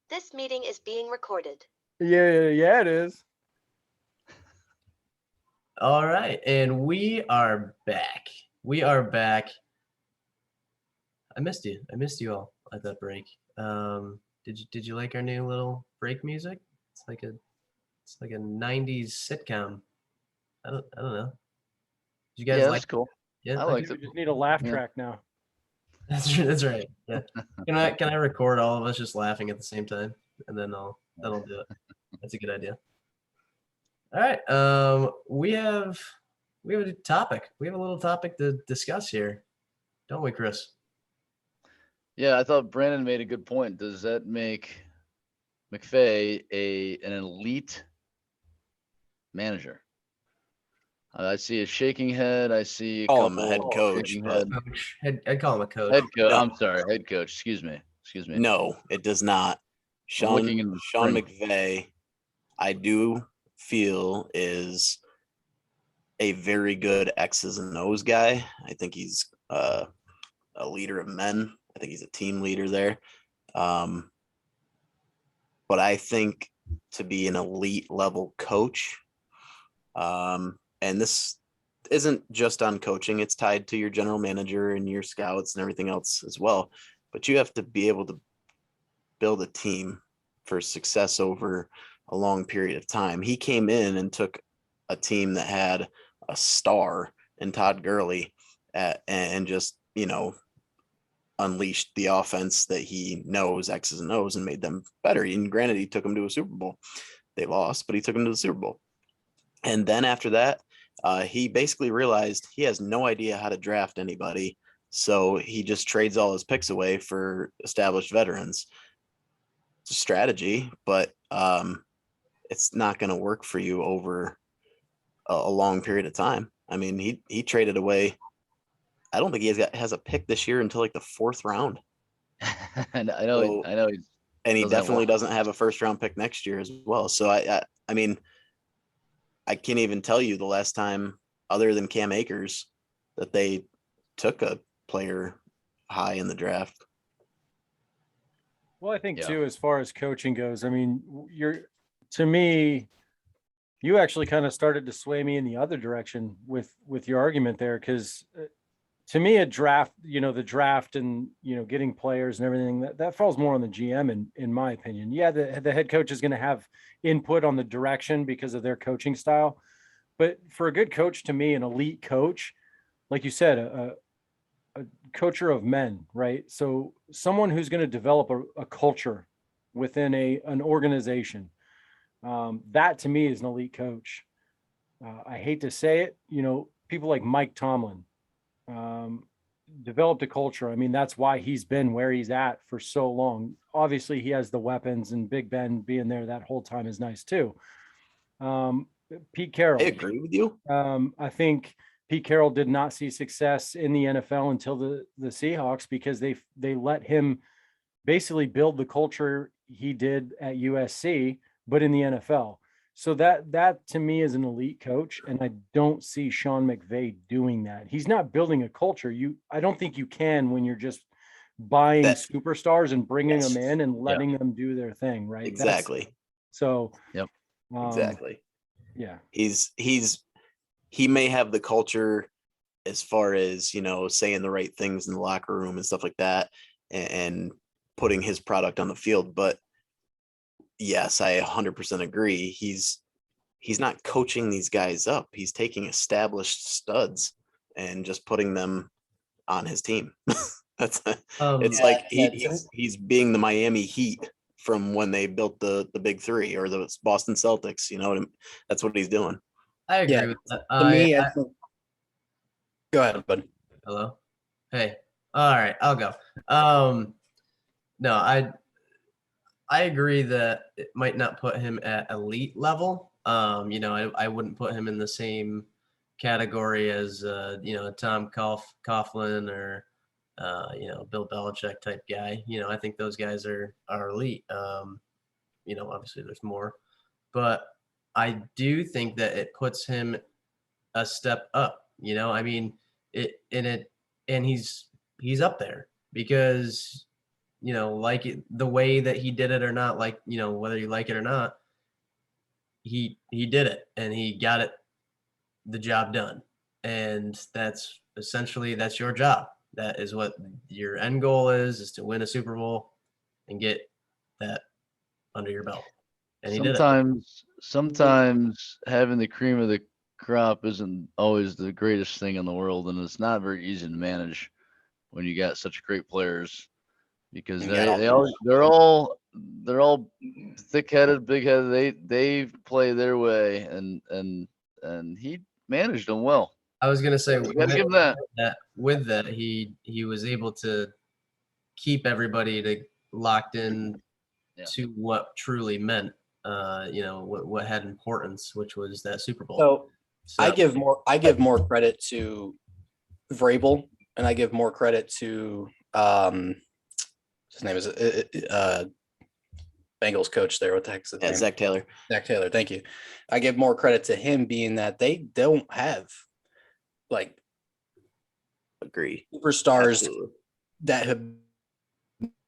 This meeting is being recorded. Yeah, it is. All right, and we are back. I missed you. I missed you all at that break. Did you like our new little break music? It's like a '90s sitcom. I don't know. Did you guys Yeah, like that's cool. it? Yeah, I liked We it. just need a laugh Yeah. track now. That's right. Yeah. Can I record all of us just laughing at the same time, and then that'll do it. That's a good idea. All right. We have a topic. We have a little topic to discuss here, don't we, Chris? Yeah, I thought Brandon made a good point. Does that make McVay an elite manager? I see a shaking head. I see a Call couple him a head coach, shaking but head. Coach. I'd call him a coach. Head coach. No. I'm sorry, head coach. Excuse me. no, it does not. I'm looking in the Sean screen. McVay, I do feel is a very good X's and O's guy. I think he's a leader of men. I think he's a team leader there. But I think to be an elite level coach, and this isn't just on coaching, it's tied to your general manager and your scouts and everything else as well. But you have to be able to build a team for success over a long period of time. He came in and took a team that had a star in Todd Gurley and just, unleashed the offense that he knows X's and O's and made them better. And granted, he took them to a Super Bowl. They lost, but he took them to the Super Bowl. And then after that, he basically realized he has no idea how to draft anybody. So he just trades all his picks away for established veterans. It's a strategy, but it's not going to work for you over a long period of time. I mean, he traded away. I don't think he has a pick this year until like the 4th round. And I know. And he doesn't definitely have doesn't have a 1st round pick next year as well. So I mean, I can't even tell you the last time, other than Cam Akers, that they took a player high in the draft. Well, I think Yeah. too, as far as coaching goes, I mean, to me, you actually kind of started to sway me in the other direction with your argument there, because to me, a draft, the draft and getting players and everything that falls more on the GM in my opinion. Yeah, the head coach is going to have input on the direction because of their coaching style, but for a good coach, to me, an elite coach, like you said, a coacher of men, right? So someone who's going to develop a culture within an organization. That to me is an elite coach. I hate to say it, people like Mike Tomlin developed a culture. I mean, that's why he's been where he's at for so long. Obviously, he has the weapons, and Big Ben being there that whole time is nice too. Pete Carroll. I agree with you. I think Pete Carroll did not see success in the NFL until the Seahawks, because they let him basically build the culture he did at USC, but in the NFL. So that to me is an elite coach, and I don't see Sean McVay doing that. He's not building a culture. I don't think you can when you're just buying superstars and bringing them in and letting them do their thing, right? Exactly. Yep. Exactly. Yeah. He may have the culture as far as, saying the right things in the locker room and stuff like that and putting his product on the field. But yes, I 100% agree. He's not coaching these guys up. He's taking established studs and just putting them on his team. He's being the Miami Heat from when they built the Big Three, or the Boston Celtics. That's what he's doing. I agree with that. To me, I think. Go ahead, bud. Hello. Hey. All right, I'll go. No, I agree that it might not put him at elite level. I wouldn't put him in the same category as Tom Coughlin or Bill Belichick type guy. I think those guys are elite. Obviously there's more, but I do think that it puts him a step up. I mean, and he's up there because like it, the way that he did it or not, like, whether you like it or not, he did it and he got it, the job done. And that's essentially, that's your job. That is what your end goal is to win a Super Bowl and get that under your belt. And he did it. Sometimes having the cream of the crop isn't always the greatest thing in the world, and it's not very easy to manage when you got such great players, because You got they're all thick-headed, big-headed. They play their way, and he managed them well. I was gonna say You gotta give him that. with that he was able to keep everybody locked in Yeah. to what truly meant, what had importance, which was that Super Bowl. So I give more credit to Vrabel, and I give more credit to his name is Bengals coach there. What the heck's his name? Zach Taylor. Zach Taylor. Thank you. I give more credit to him, being that they don't have like Agree. superstars Absolutely. that have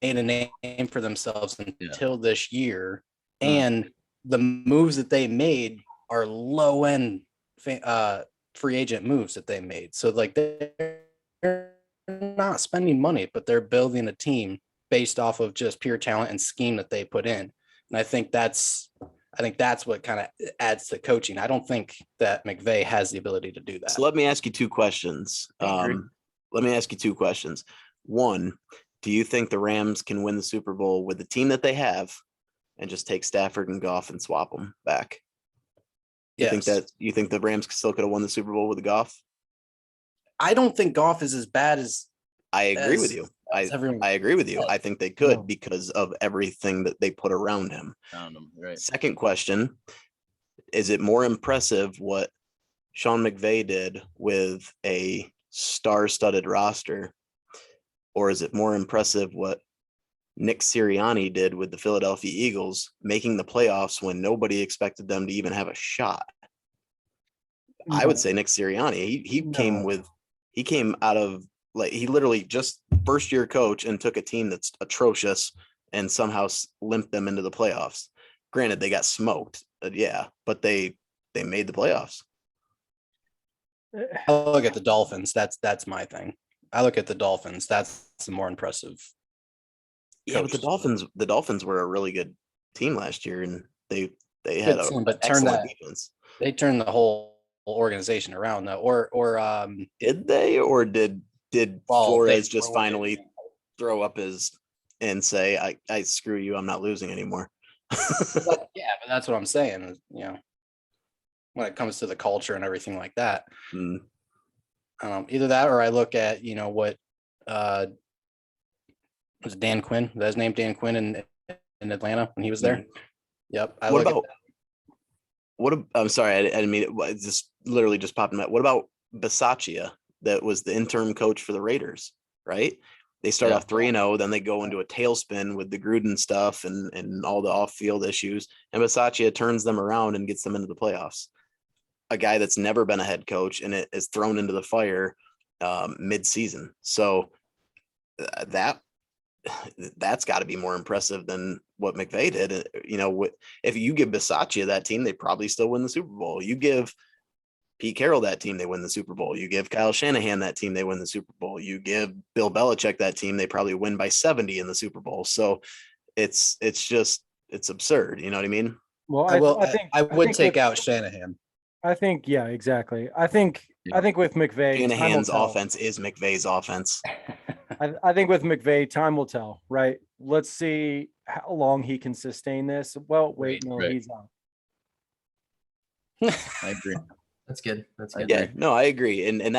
made a name for themselves until this year, and the moves that they made are low end free agent moves that they made. So like they're not spending money, but they're building a team based off of just pure talent and scheme that they put in. And I think that's what kind of adds to coaching. I don't think that McVay has the ability to do that. So let me ask you two questions. Let me ask you two questions. One, do you think the Rams can win the Super Bowl with the team that they have and just take Stafford and Goff and swap them back? You think the Rams still could have won the Super Bowl with the Goff? I don't think Goff is as bad as I agree with you. I agree with you. I think they could because of everything that they put around him. Right. Second question, is it more impressive what Sean McVay did with a star-studded roster, or is it more impressive what Nick Sirianni did with the Philadelphia Eagles, making the playoffs when nobody expected them to even have a shot? I would say Nick Sirianni. He came out of, like, he literally just first year coach and took a team that's atrocious and somehow limped them into the playoffs. Granted, they got smoked, but they made the playoffs. I look at the Dolphins. That's my thing. I look at the Dolphins. That's the more impressive. Yeah, but the Dolphins were a really good team last year, and they had an excellent defense. They turned the whole organization around, though. Or did they? Or did Flores just finally throw up and say, I screw you, I'm not losing anymore? But that's what I'm saying. When it comes to the culture and everything like that. Either that, or I look at what was Dan Quinn. That's his name, Dan Quinn in Atlanta when he was there. Yep. I'm sorry, I didn't mean it. It's just literally just popping up. What about Bisaccia? That was the interim coach for the Raiders, right? They start off 3-0, then they go into a tailspin with the Gruden stuff and all the off-field issues, and Bisaccia turns them around and gets them into the playoffs. A guy that's never been a head coach and it is thrown into the fire mid-season. So that's got to be more impressive than what McVay did. If you give Bisaccia that team, they probably still win the Super Bowl. You give Pete Carroll that team, they win the Super Bowl. You give Kyle Shanahan that team, they win the Super Bowl. You give Bill Belichick that team, they probably win by 70 in the Super Bowl. So it's absurd. You know what I mean? Well, I would take out Shanahan. I think, yeah, exactly. I think with McVay, Shanahan's offense is McVay's offense. I think with McVay, time will tell, right? Let's see how long he can sustain this. Well, wait, he's out. I agree. That's good. Yeah, no, I agree. And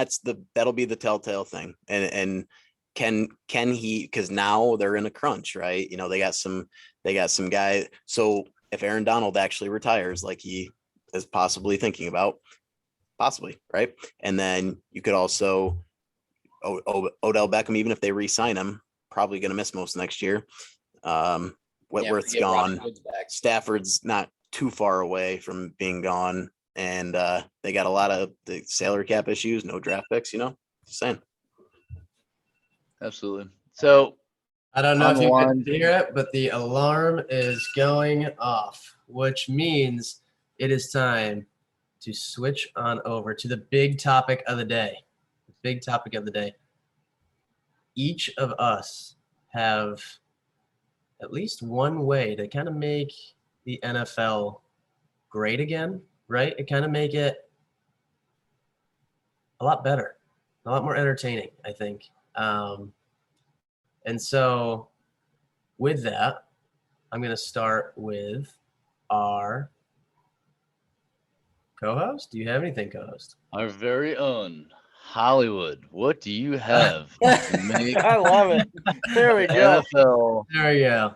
that'll be the telltale thing. And can he, because now they're in a crunch, right? They got some guy. So if Aaron Donald actually retires, like he is possibly thinking about, right? And then you could also Odell Beckham, even if they re-sign him, probably going to miss most next year. Whitworth's gone. Stafford's not too far away from being gone. And they got a lot of the salary cap issues, no draft picks, just saying. Absolutely. So I don't know On if you one. can hear it, but the alarm is going off, which means it is time to switch on over to the big topic of the day. The big topic of the day. Each of us have at least one way to kind of make the NFL great again, right? It kind of make it a lot better, a lot more entertaining, I think. And so with that, I'm going to start with our co-host. Do you have anything, co-host? Our very own Hollywood. What do you have to make I love it. There we go. NFL There we go.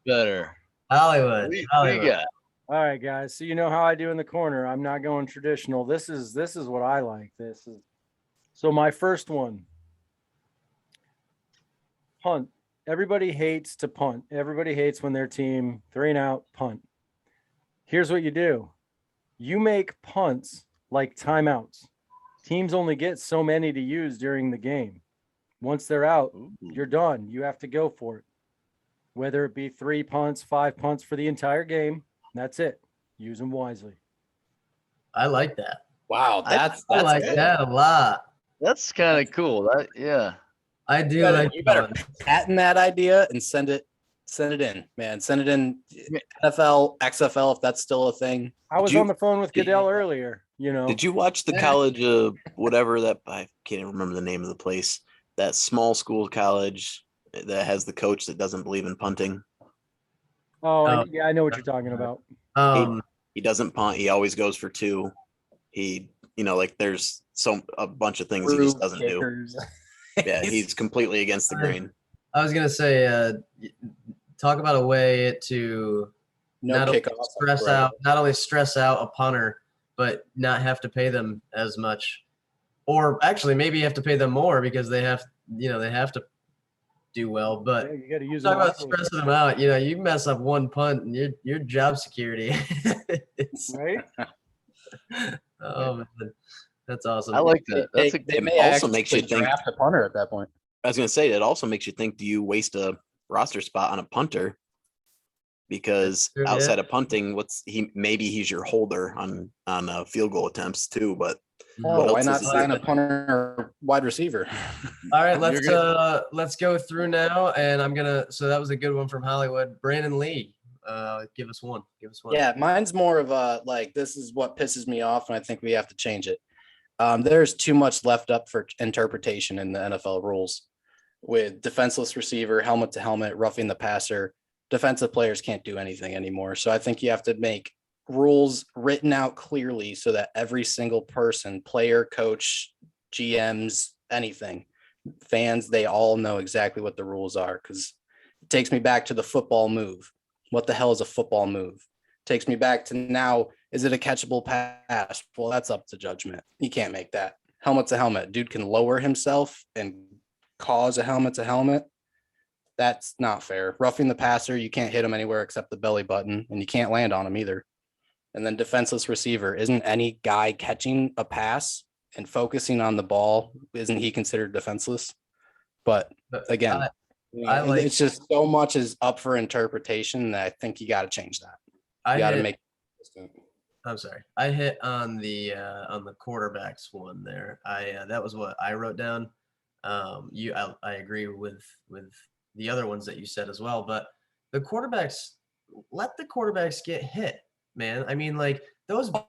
better? Hollywood. We Hollywood. got. All right, guys. So you know how I do in the corner. I'm not going traditional. This is what I like. This is so my first one. Punt. Everybody hates to punt. Everybody hates when their team 3-and-out punt. Here's what you do. You make punts like timeouts. Teams only get so many to use during the game. Once they're out, you're done. You have to go for it. Whether it be 3 punts, 5 punts for the entire game, that's it. Use them wisely. I like that. Wow, that's I like good. that a lot. That's kind of cool. Yeah. I do better- like you better that. patent that idea and send it in, man. Send it in NFL, XFL, if that's still a thing. I was you- on the phone with Goodell earlier. You know, Did you watch the college, whatever that, I can't even remember the name of the place, that small school college that has the coach that doesn't believe in punting? oh, yeah, I know what you're talking about. He doesn't punt. He always goes for 2. He, like there's a bunch of things he just doesn't do. Yeah, he's completely against the grain. I was gonna say, talk about a way to No not only kickoff. not only stress out a punter, but not have to pay them as much, or actually maybe you have to pay them more because they have to do well. But Yeah, you got to use talk them about wisely, stressing them out. You mess up one punt and your job security. right? Oh man, that's awesome. I like that. That's They may also actually makes you think- draft a punter at that point. I was gonna say it also makes you think: do you waste a roster spot on a punter? Because True, yeah. outside of punting, maybe he's your holder on field goal attempts too. But Oh, what why else not is he sign a doing? punter or wide receiver? All right, You're let's go through now, and so that was a good one from Hollywood. Brandon Lee, give us one. Yeah, mine's more of a like, this is what pisses me off, and I think we have to change it. There's too much left up for interpretation in the NFL rules with defenseless receiver, helmet to helmet, roughing the passer. Defensive players can't do anything anymore. So I think you have to make rules written out clearly so that every single person, player, coach, GMs, anything, fans, they all know exactly what the rules are. Because it takes me back to the football move. What the hell is a football move? Takes me back to now, is it a catchable pass? Well, that's up to judgment. You can't make that. Helmet to helmet. Dude can lower himself and cause a helmet to helmet. That's not fair. Roughing the passer, you can't hit him anywhere except the belly button, and you can't land on him either. And then defenseless receiver, isn't any guy catching a pass and focusing on the ball, isn't he considered defenseless? But again, I like- it's just so much is up for interpretation that I think you got to change that. You got to make. I'm sorry. I hit on the quarterbacks one there. That was what I wrote down. I agree with the other ones that you said as well, but the quarterbacks, let the quarterbacks get hit, man. I mean, like those big,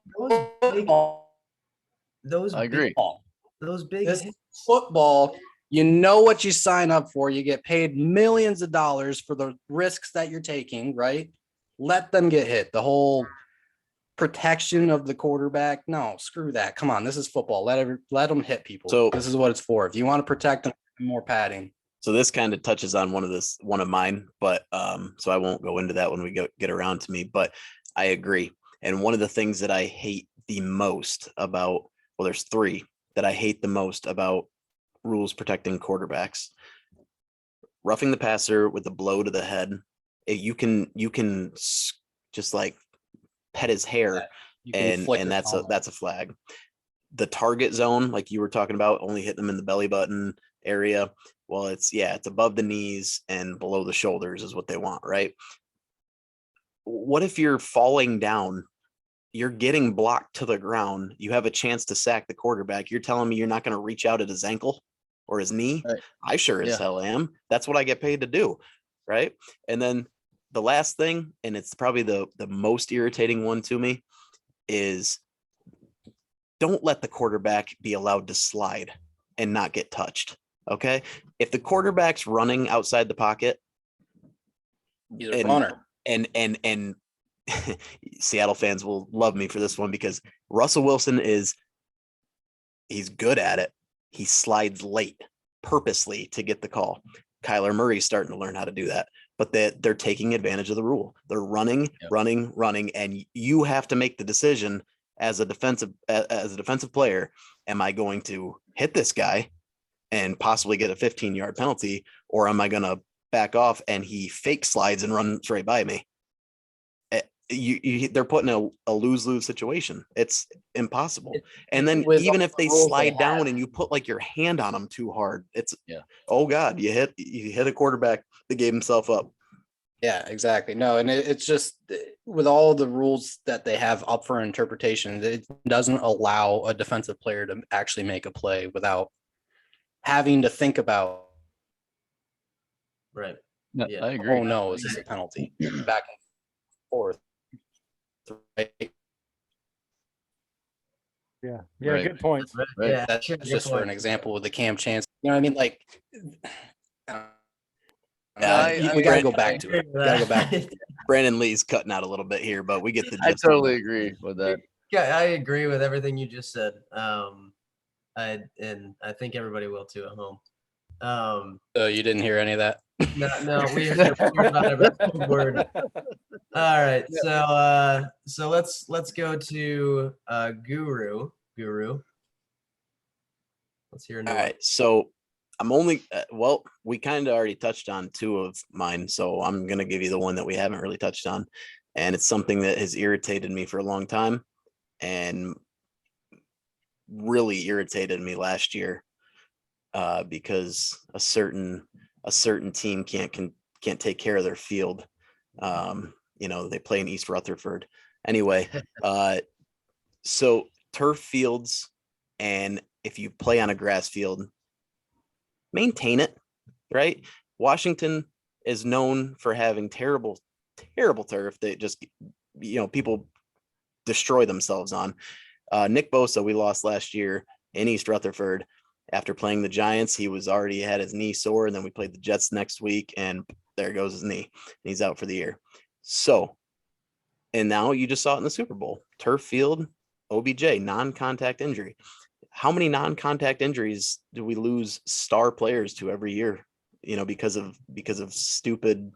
I agree. those big This hits. football, you know what you sign up for. You get paid millions of dollars for the risks that you're taking, right? Let them get hit. The whole protection of the quarterback. No, screw that. Come on, this is football. Let them hit people. So- this is what it's for. If you want to protect them, more padding. So this kind of touches on one of mine, but so I won't go into that when we get around to me. But I agree. And one of the things that I hate the most about, well, there's 3 that I hate the most about rules protecting quarterbacks. Roughing the passer with a blow to the head. You can just like pet his hair, You can flick and your that's palm. a flag. The target zone, like you were talking about, only hitting them in the belly button area. Well, it's above the knees and below the shoulders is what they want, right? What if you're falling down? You're getting blocked to the ground. You have a chance to sack the quarterback. You're telling me you're not going to reach out at his ankle or his knee? Right. I sure as Yeah. hell am. That's what I get paid to do, right? And then the last thing, and it's probably the most irritating one to me, is don't let the quarterback be allowed to slide and not get touched. Okay. If the quarterback's running outside the pocket, He's a runner. and Seattle fans will love me for this one because Russell Wilson he's good at it. He slides late purposely to get the call. Kyler Murray's starting to learn how to do that, but they're taking advantage of the rule. They're running, running, and you have to make the decision as a defensive player. Am I going to hit this guy and possibly get a 15-yard penalty, or am I going to back off and he fake slides and runs right by me? They're put in a lose-lose situation. It's impossible. And then even if they slide down and you put like your hand on them too hard, oh God, you hit a quarterback that gave himself up. Yeah, exactly. No, and it's just with all the rules that they have up for interpretation, it doesn't allow a defensive player to actually make a play without having to think about, Right. No, Yeah. I agree. oh no, is this a penalty? Back and forth. Right? Yeah. Right. Good points. Right. Yeah. That's sure, just good for an point. example with the Cam Chance. You know what I mean? Like, I we got to go back to it. agree with Got to go that. back. Brandon Lee's cutting out a little bit here, but we get the I gist. of totally it. agree with that. Yeah, I agree with everything you just said. I think everybody will too at home. So you didn't hear any of that? No, we heard about every word. All right, so let's go to Guru. Let's hear a new All one. right. So I'm only, we kind of already touched on two of mine. So I'm going to give you the one that we haven't really touched on. And it's something that has irritated me for a long time and really irritated me last year because a certain team can't take care of their field. They play in East Rutherford. Anyway, so turf fields, and if you play on a grass field, maintain it, right? Washington is known for having terrible turf that just, people destroy themselves on. Nick Bosa, we lost last year in East Rutherford after playing the Giants. He was already had his knee sore, and then we played the Jets next week, and there goes his knee. He's out for the year. So, and now you just saw it in the Super Bowl. Turf field, OBJ, non-contact injury. How many non-contact injuries do we lose star players to every year? Because of stupid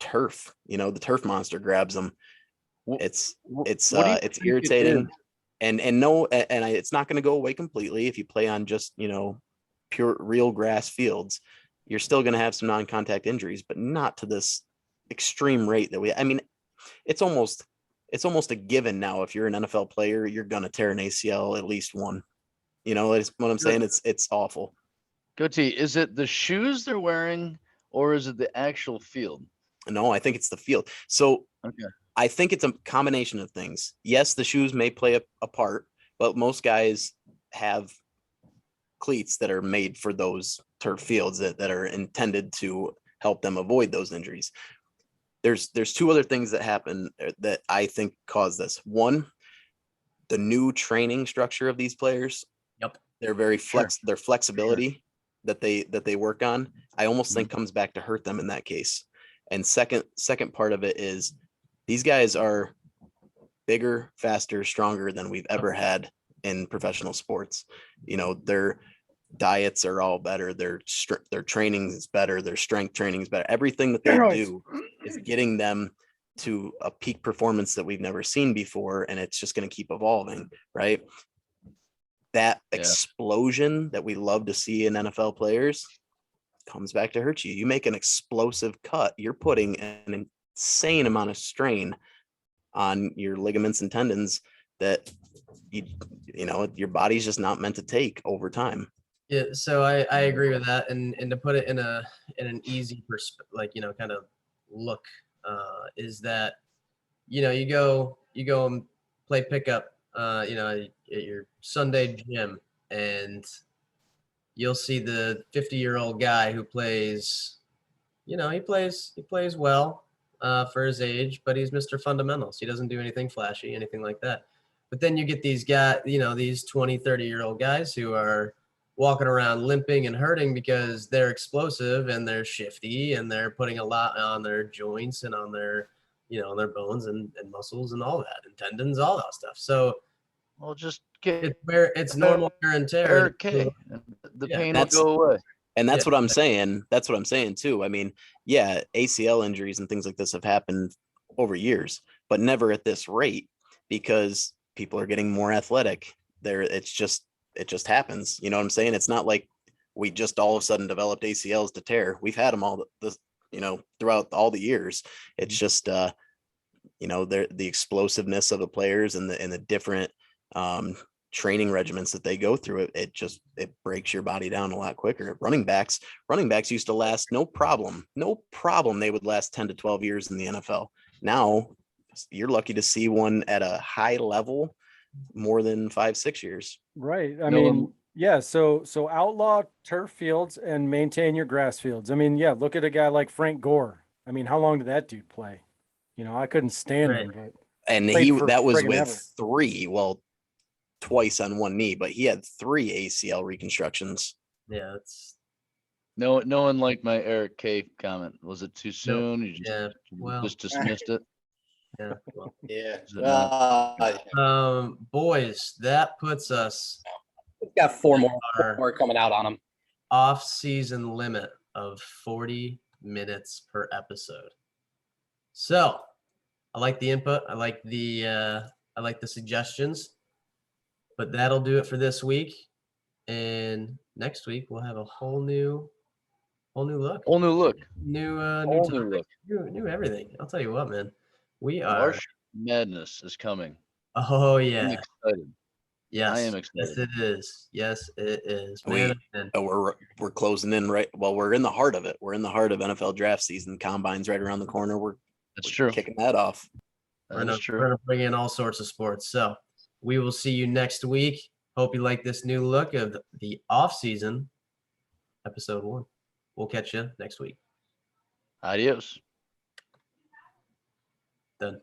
turf. The turf monster grabs them. It's irritating, and it's not going to go away completely if you play on just pure real grass fields. You're still going to have some non-contact injuries, but not to this extreme rate that it's almost a given now. If you're an NFL player, you're going to tear an ACL at least one. That's what I'm saying. It's awful. Goatee, is it the shoes they're wearing or is it the actual field? No, I think it's the field. So Okay. I think it's a combination of things. Yes, the shoes may play a part, but most guys have cleats that are made for those turf fields that are intended to help them avoid those injuries. There's two other things that happen that I think cause this. One, the new training structure of these players. Yep. They're very their flexibility that they work on, I almost think comes back to hurt them in that case. And second part of it is these guys are bigger, faster, stronger than we've ever had in professional sports. Their diets are all better. Their training is better. Their strength training is better. Everything that they do is getting them to a peak performance that we've never seen before. And it's just going to keep evolving, right? That explosion that we love to see in NFL players comes back to hurt you. You make an explosive cut, you're putting an insane amount of strain on your ligaments and tendons that your body's just not meant to take over time. Yeah, so I agree with that, and to put it in an easy kind of look, is that you go and play pickup, at your Sunday gym, and you'll see the 50-year-old guy who plays, he plays well for his age, but he's Mr. Fundamentals. He doesn't do anything flashy, anything like that. But then you get these guys, these 20, 30-year-old guys who are walking around limping and hurting because they're explosive and they're shifty and they're putting a lot on their joints and on their, on their bones and muscles and all that, and tendons, all that stuff. So Well, just get it's normal wear and tear. Eric K. And the Yeah, pain will that's- go away. And that's Yeah. what I'm saying. That's what I'm saying too. I mean, yeah, ACL injuries and things like this have happened over years, but never at this rate because people are getting more athletic. It just happens. You know what I'm saying? It's not like we just all of a sudden developed ACLs to tear. We've had them all throughout all the years. It's just the explosiveness of the players and the different training regimens that they go through. It breaks your body down a lot quicker. Running backs used to last no problem. They would last 10 to 12 years in the NFL. Now you're lucky to see one at a high level more than 5-6 years. Right. I No, mean, yeah. So outlaw turf fields and maintain your grass fields. I mean, yeah, look at a guy like Frank Gore. I mean, how long did that dude play? I couldn't stand him, but And Played for that was friggin' with ever. 3, well, twice on one knee, but he had 3 ACL reconstructions. Yeah, it's no one liked my Eric K comment. Was it too soon? You just dismissed it. yeah. Well, Yeah. Is it not? Boys, that puts us We've got four Our- more coming out on them. off-season limit of 40 minutes per episode. So, I like the input. I like the suggestions. But that'll do it for this week. And next week we'll have a whole new look. Whole new look. New Whole new topic, look. new everything. I'll tell you what, man. We are March Madness is coming. Oh I'm yeah. excited. Yes. I am Yes, excited. it is. Yes, it is. We- Man, man. We're closing in right. Well, we're in the heart of it. We're in the heart of NFL draft season. Combine's right around the corner. We're That's true. kicking that off. We're That gonna, is true. we're gonna bring in all sorts of sports. So we will see you next week. Hope you like this new look of the off season, episode 1. We'll catch you next week. Adios. Done.